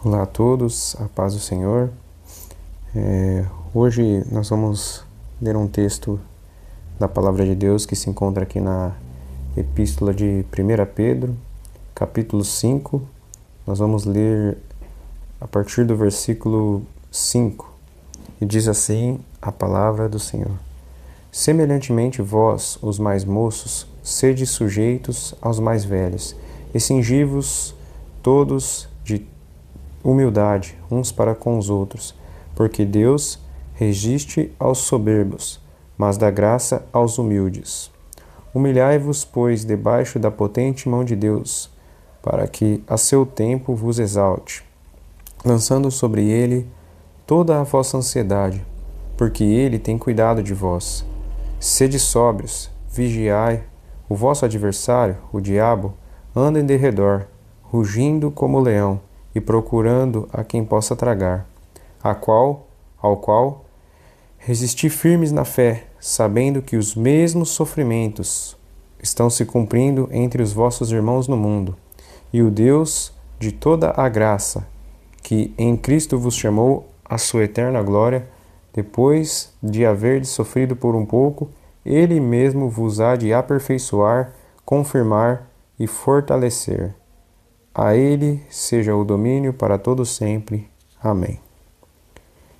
Olá a todos, a paz do Senhor. Hoje nós vamos ler um texto da Palavra de Deus que se encontra aqui na Epístola de 1 Pedro, capítulo 5. Nós vamos ler a partir do versículo 5, e diz assim a Palavra do Senhor. Semelhantemente vós, os mais moços, sede sujeitos aos mais velhos, e cingi-vos todos de humildade uns para com os outros, porque Deus resiste aos soberbos, mas dá graça aos humildes. Humilhai-vos, pois, debaixo da potente mão de Deus, para que a seu tempo vos exalte, lançando sobre ele toda a vossa ansiedade, porque ele tem cuidado de vós. Sede sóbrios, vigiai, o vosso adversário, o diabo, anda em derredor, rugindo como leão, e procurando a quem possa tragar, ao qual resisti firmes na fé, sabendo que os mesmos sofrimentos estão se cumprindo entre os vossos irmãos no mundo. E o Deus de toda a graça, que em Cristo vos chamou à sua eterna glória, depois de haverdes sofrido por um pouco, Ele mesmo vos há de aperfeiçoar, confirmar e fortalecer. A Ele seja o domínio para todo sempre. Amém.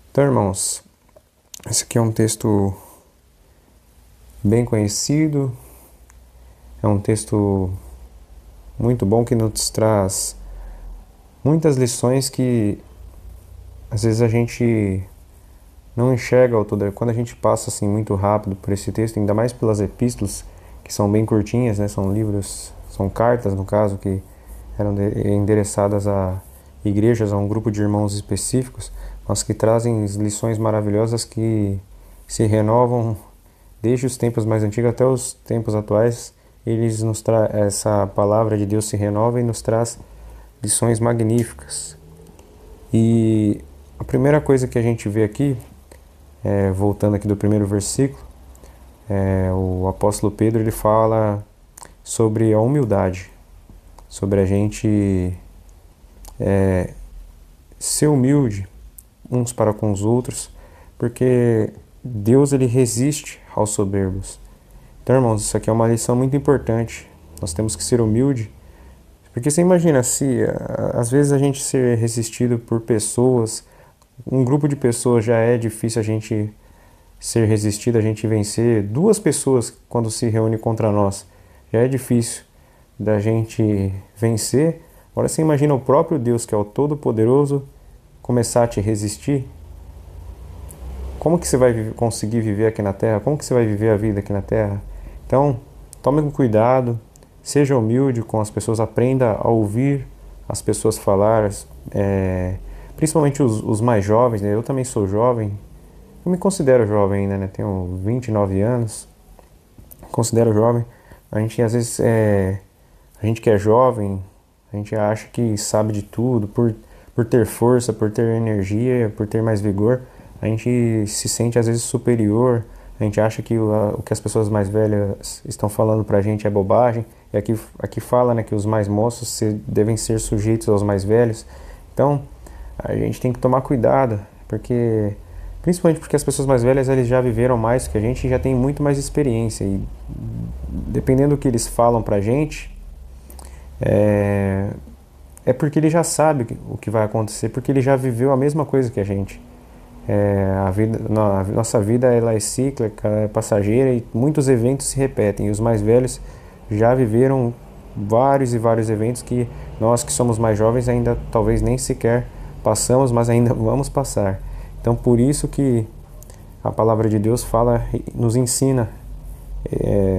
Então, irmãos, esse aqui é um texto bem conhecido, é um texto muito bom que nos traz muitas lições que às vezes a gente não enxerga ao todo. Quando a gente passa assim muito rápido por esse texto, ainda mais pelas epístolas, que são bem curtinhas, né? São livros, são cartas no caso, que eram endereçadas a igrejas, a um grupo de irmãos específicos, mas que trazem lições maravilhosas que se renovam desde os tempos mais antigos até os tempos atuais. Essa palavra de Deus se renova e nos traz lições magníficas. E a primeira coisa que a gente vê aqui, voltando aqui do primeiro versículo, o apóstolo Pedro ele fala sobre a humildade, sobre a gente ser humilde uns para com os outros, porque Deus ele resiste aos soberbos. Então, irmãos, isso aqui é uma lição muito importante. Nós temos que ser humilde, porque você imagina se às vezes a gente ser resistido por pessoas, um grupo de pessoas já é difícil a gente ser resistido, a gente vencer. Duas pessoas quando se reúnem contra nós já é difícil da gente vencer. Agora você imagina o próprio Deus, que é o Todo-Poderoso, começar a te resistir. Como que você vai conseguir viver aqui na Terra? Como que você vai viver a vida aqui na Terra? Então, tome com cuidado, seja humilde com as pessoas, aprenda a ouvir as pessoas falar, principalmente os mais jovens, né? Eu também sou jovem, eu me considero jovem ainda, né? Tenho 29 anos, considero jovem. A gente às vezes a gente que é jovem, a gente acha que sabe de tudo, por ter força, por ter energia, por ter mais vigor, a gente se sente às vezes superior, a gente acha que o que as pessoas mais velhas estão falando pra gente é bobagem, e aqui fala, né, que os mais moços devem ser sujeitos aos mais velhos. Então, a gente tem que tomar cuidado, principalmente porque as pessoas mais velhas eles já viveram mais que a gente e já tem muito mais experiência, e dependendo do que eles falam pra gente, porque ele já sabe o que vai acontecer, porque ele já viveu a mesma coisa que a gente. A nossa vida ela é cíclica, é passageira, e muitos eventos se repetem, e os mais velhos já viveram vários e vários eventos que nós que somos mais jovens ainda talvez nem sequer passamos, mas ainda vamos passar. Então por isso que a palavra de Deus fala, nos ensina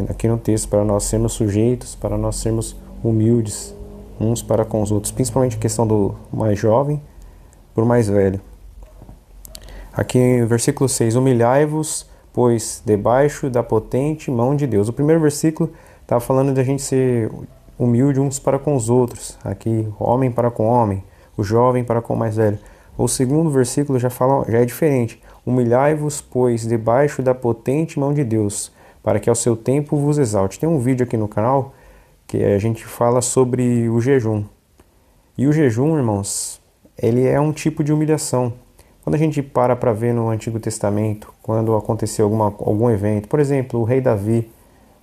aqui no texto, para nós sermos sujeitos, para nós sermos humildes uns para com os outros, principalmente a questão do mais jovem por mais velho. Aqui no versículo 6, humilhai-vos, pois, debaixo da potente mão de Deus. O primeiro versículo estava falando de a gente ser humilde uns para com os outros, aqui homem para com homem, o jovem para com o mais velho. O segundo versículo já é diferente, humilhai-vos, pois, debaixo da potente mão de Deus, para que ao seu tempo vos exalte. Tem um vídeo aqui no canal que a gente fala sobre o jejum. E o jejum, irmãos, ele é um tipo de humilhação. Quando a gente para ver no Antigo Testamento, quando aconteceu algum evento, por exemplo, o rei Davi,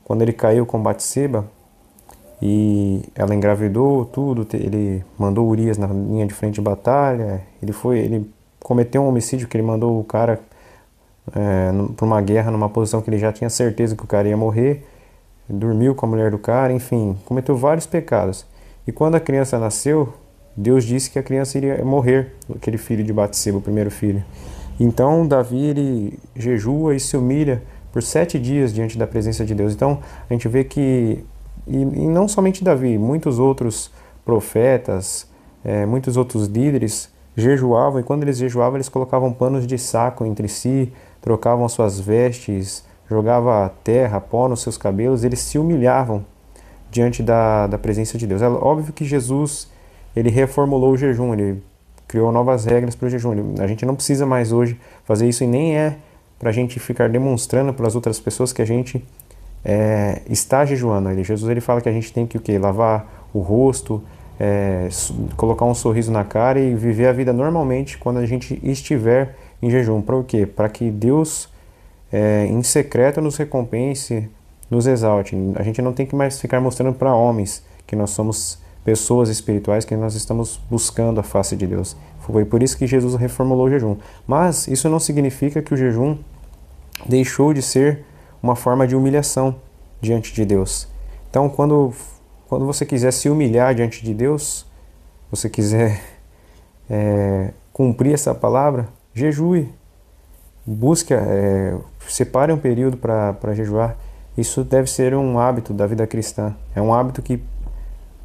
quando ele caiu com Batseba e ela engravidou, tudo, ele mandou Urias na linha de frente de batalha, ele cometeu um homicídio que ele mandou o cara para uma guerra numa posição que ele já tinha certeza que o cara ia morrer, dormiu com a mulher do cara, enfim, cometeu vários pecados. E quando a criança nasceu, Deus disse que a criança iria morrer, aquele filho de Batseba, o primeiro filho. Então Davi, ele jejua e se humilha por 7 dias diante da presença de Deus. Então a gente vê que, e não somente Davi, muitos outros profetas, muitos outros líderes jejuavam, e quando eles jejuavam, eles colocavam panos de saco entre si, trocavam suas vestes, jogavam terra, pó nos seus cabelos, eles se humilhavam diante da presença de Deus. É óbvio que Jesus, ele reformulou o jejum, ele criou novas regras para o jejum. A gente não precisa mais hoje fazer isso, e nem é para a gente ficar demonstrando para as outras pessoas que a gente está jejuando. Jesus, ele fala que a gente tem que o quê? Lavar o rosto, colocar um sorriso na cara e viver a vida normalmente quando a gente estiver em jejum. Para o quê? Para que Deus, em secreto, nos recompense, nos exalte. A gente não tem que mais ficar mostrando para homens que nós somos pessoas espirituais, que nós estamos buscando a face de Deus. Foi por isso que Jesus reformulou o jejum. Mas isso não significa que o jejum deixou de ser uma forma de humilhação diante de Deus. Então, quando você quiser se humilhar diante de Deus, você quiser cumprir essa palavra, jejue. Busque, separe um período para jejuar. Isso deve ser um hábito da vida cristã. É um hábito que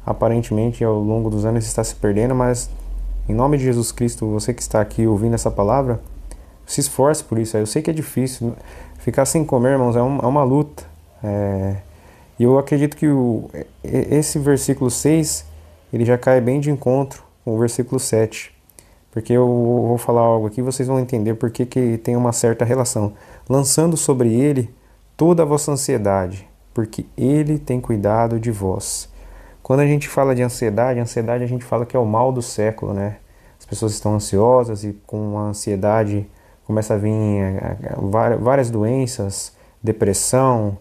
aparentemente ao longo dos anos está se perdendo, mas em nome de Jesus Cristo, você que está aqui ouvindo essa palavra, se esforce por isso. Eu sei que é difícil. Ficar sem comer, irmãos, é uma luta. E eu acredito que esse versículo 6, ele já cai bem de encontro com o versículo 7. Porque eu vou falar algo aqui, vocês vão entender por que tem uma certa relação. Lançando sobre ele toda a vossa ansiedade, porque ele tem cuidado de vós. Quando a gente fala de ansiedade a gente fala que é o mal do século, né? As pessoas estão ansiosas e com a ansiedade começa a vir várias doenças, depressão,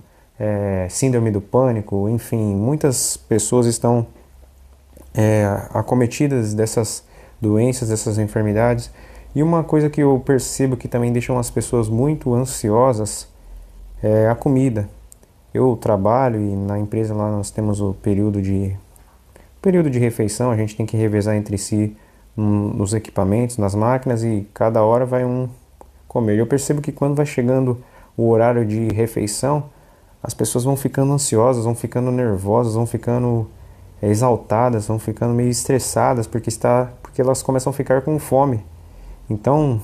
síndrome do pânico, enfim, muitas pessoas estão acometidas dessas doenças, dessas enfermidades. E uma coisa que eu percebo que também deixam as pessoas muito ansiosas é a comida. Eu trabalho e na empresa lá nós temos o período de refeição, a gente tem que revezar entre si nos equipamentos, nas máquinas, e cada hora vai um comer. Eu percebo que quando vai chegando o horário de refeição, as pessoas vão ficando ansiosas, vão ficando nervosas, vão ficando exaltadas, vão ficando meio estressadas, porque elas começam a ficar com fome. Então,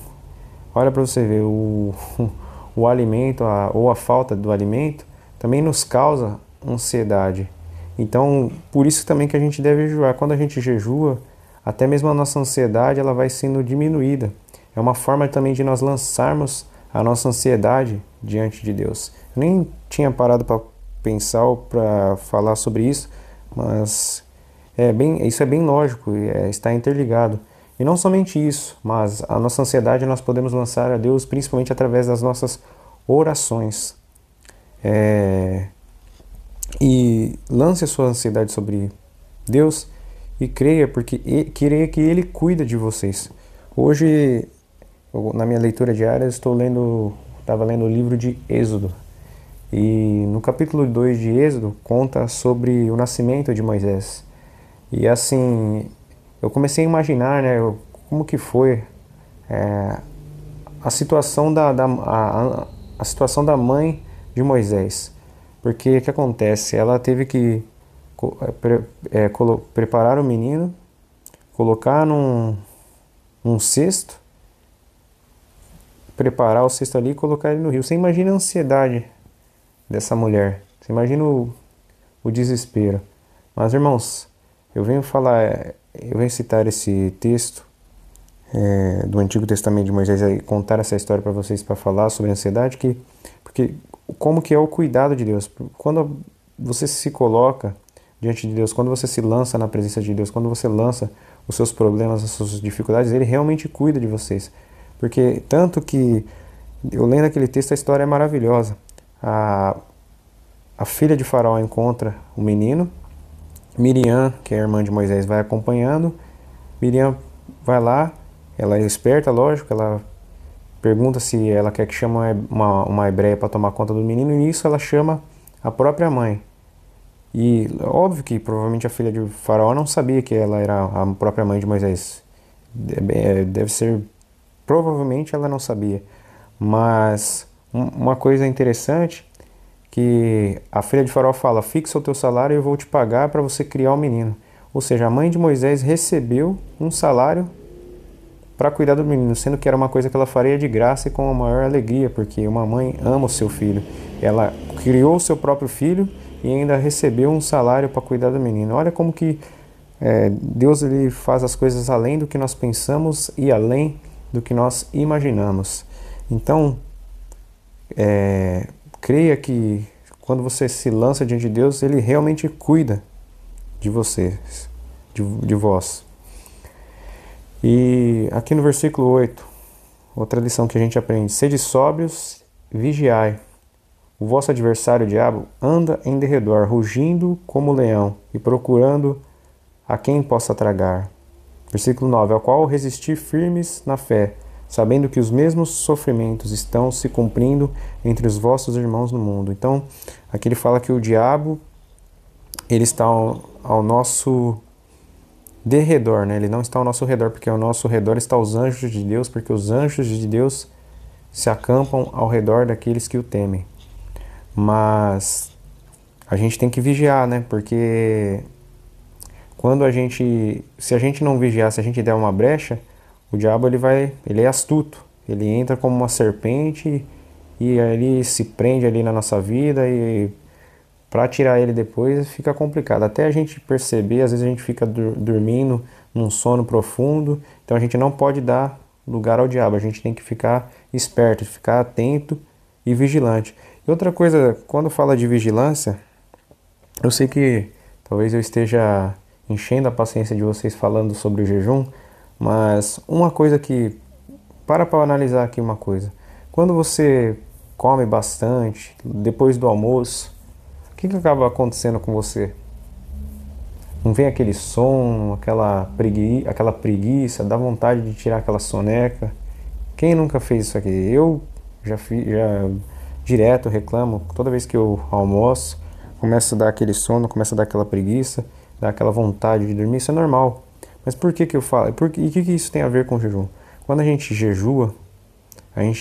olha para você ver, o alimento ou a falta do alimento também nos causa ansiedade. Então, por isso também que a gente deve jejuar. Quando a gente jejua, até mesmo a nossa ansiedade ela vai sendo diminuída. É uma forma também de nós lançarmos a nossa ansiedade diante de Deus. Eu nem tinha parado para pensar ou para falar sobre isso, mas isso é bem lógico, está interligado. E não somente isso, mas a nossa ansiedade nós podemos lançar a Deus principalmente através das nossas orações. E lance a sua ansiedade sobre Deus e creia, creia que Ele cuida de vocês. Hoje, na minha leitura diária, estava lendo o livro de Êxodo. E no capítulo 2 de Êxodo conta sobre o nascimento de Moisés. E assim, eu comecei a imaginar, né, como que foi a situação a situação da mãe de Moisés. Porque o que acontece? Ela teve que preparar o menino, colocar num cesto, preparar o cesto ali e colocar ele no rio. Você imagina a ansiedade dessa mulher. Você imagina o desespero. Mas, irmãos, eu venho citar esse texto do Antigo Testamento de Moisés e contar essa história para vocês, para falar sobre a ansiedade, porque como que é o cuidado de Deus. Quando você se coloca diante de Deus, quando você se lança na presença de Deus, quando você lança os seus problemas, as suas dificuldades, Ele realmente cuida de vocês. Porque tanto que, eu lendo aquele texto, a história é maravilhosa. A filha de Faraó encontra o menino, Miriam, que é a irmã de Moisés, vai acompanhando. Miriam vai lá, ela é esperta, lógico, ela pergunta se ela quer que chame uma hebreia para tomar conta do menino, e nisso ela chama a própria mãe. E óbvio que provavelmente a filha de Faraó não sabia que ela era a própria mãe de Moisés. Deve ser, provavelmente ela não sabia. Mas uma coisa interessante, que a filha de Faraó fala: fixa o teu salário e eu vou te pagar para você criar o menino. Ou seja, a mãe de Moisés recebeu um salário para cuidar do menino, sendo que era uma coisa que ela faria de graça e com a maior alegria, porque uma mãe ama o seu filho. Ela criou o seu próprio filho e ainda recebeu um salário para cuidar do menino. Olha como que Deus, ele faz as coisas além do que nós pensamos e além do que nós imaginamos. Então, creia que quando você se lança diante de Deus, Ele realmente cuida de vocês, de vós. E aqui no versículo 8, outra lição que a gente aprende: sede sóbrios, vigiai. O vosso adversário, o diabo, anda em derredor, rugindo como leão e procurando a quem possa tragar. Versículo 9, ao qual resistir firmes na fé, sabendo que os mesmos sofrimentos estão se cumprindo entre os vossos irmãos no mundo. Então, aqui ele fala que o diabo, ele está ao nosso derredor, né? Ele não está ao nosso redor, porque ao nosso redor estão os anjos de Deus, porque os anjos de Deus se acampam ao redor daqueles que o temem. Mas a gente tem que vigiar, né? Porque se a gente não vigiar, se a gente der uma brecha, o diabo ele é astuto, ele entra como uma serpente e ele se prende ali na nossa vida, e para tirar ele depois fica complicado. Até a gente perceber, às vezes a gente fica dormindo num sono profundo, então a gente não pode dar lugar ao diabo, a gente tem que ficar esperto, ficar atento e vigilante. E outra coisa, quando fala de vigilância, eu sei que talvez eu esteja enchendo a paciência de vocês falando sobre o jejum, mas uma coisa que, para analisar aqui uma coisa, quando você come bastante, depois do almoço, o que acaba acontecendo com você? Não vem aquele sono, aquela preguiça, dá vontade de tirar aquela soneca? Quem nunca fez isso aqui? Eu já direto reclamo, toda vez que eu almoço, começa a dar aquele sono, começa a dar aquela preguiça, dá aquela vontade de dormir, isso é normal. Mas por que eu falo? E o que isso tem a ver com o jejum? Quando a gente jejua, a gente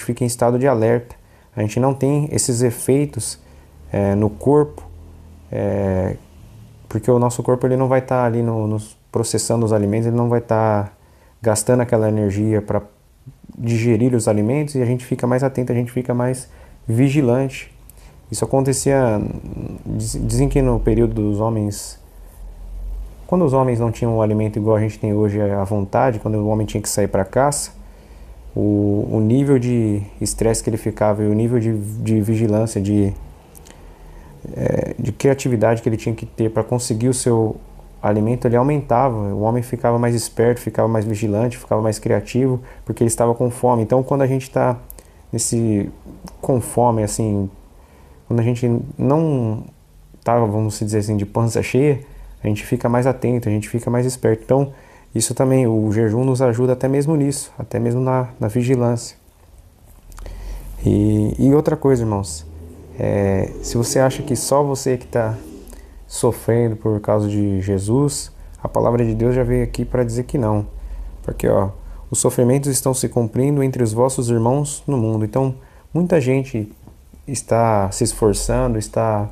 fica em estado de alerta. A gente não tem esses efeitos no corpo, porque o nosso corpo ele não vai estar ali processando os alimentos, ele não vai estar gastando aquela energia para digerir os alimentos, e a gente fica mais atento, a gente fica mais vigilante. Isso acontecia, dizem que no período dos homens, quando os homens não tinham um alimento igual a gente tem hoje à vontade, quando o homem tinha que sair para caça, o nível de estresse que ele ficava e o nível de vigilância, de criatividade que ele tinha que ter para conseguir o seu alimento, ele aumentava. O homem ficava mais esperto, ficava mais vigilante, ficava mais criativo, porque ele estava com fome. Então, quando a gente está com fome, assim, quando a gente não está, vamos dizer assim, de pança cheia, a gente fica mais atento, a gente fica mais esperto. Então, isso também, o jejum nos ajuda até mesmo nisso, até mesmo na vigilância. E outra coisa, irmãos, se você acha que só você que está sofrendo por causa de Jesus, a palavra de Deus já veio aqui para dizer que não. Porque os sofrimentos estão se cumprindo entre os vossos irmãos no mundo. Então, muita gente está se esforçando, está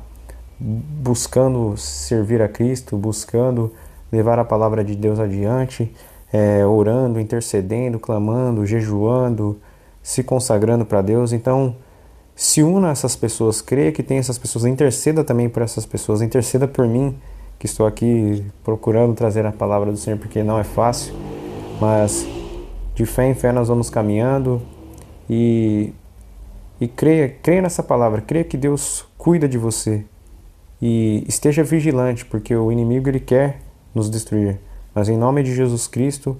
buscando servir a Cristo, buscando levar a palavra de Deus adiante, orando, intercedendo, clamando, jejuando, se consagrando para Deus. Então, se una a essas pessoas, creia que tem essas pessoas, interceda também por essas pessoas, interceda por mim, que estou aqui procurando trazer a palavra do Senhor, porque não é fácil, mas de fé em fé nós vamos caminhando, e creia nessa palavra, creia que Deus cuida de você, e esteja vigilante, porque o inimigo ele quer nos destruir. Mas em nome de Jesus Cristo,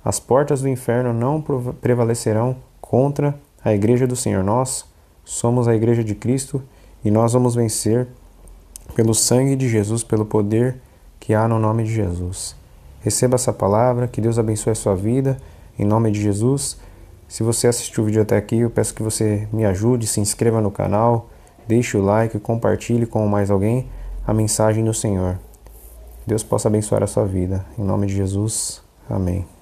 as portas do inferno não prevalecerão contra a igreja do Senhor. Nós somos a igreja de Cristo e nós vamos vencer pelo sangue de Jesus, pelo poder que há no nome de Jesus. Receba essa palavra, que Deus abençoe a sua vida, em nome de Jesus. Se você assistiu o vídeo até aqui, eu peço que você me ajude, se inscreva no canal, deixe o like, compartilhe com mais alguém a mensagem do Senhor. Deus possa abençoar a sua vida. Em nome de Jesus. Amém.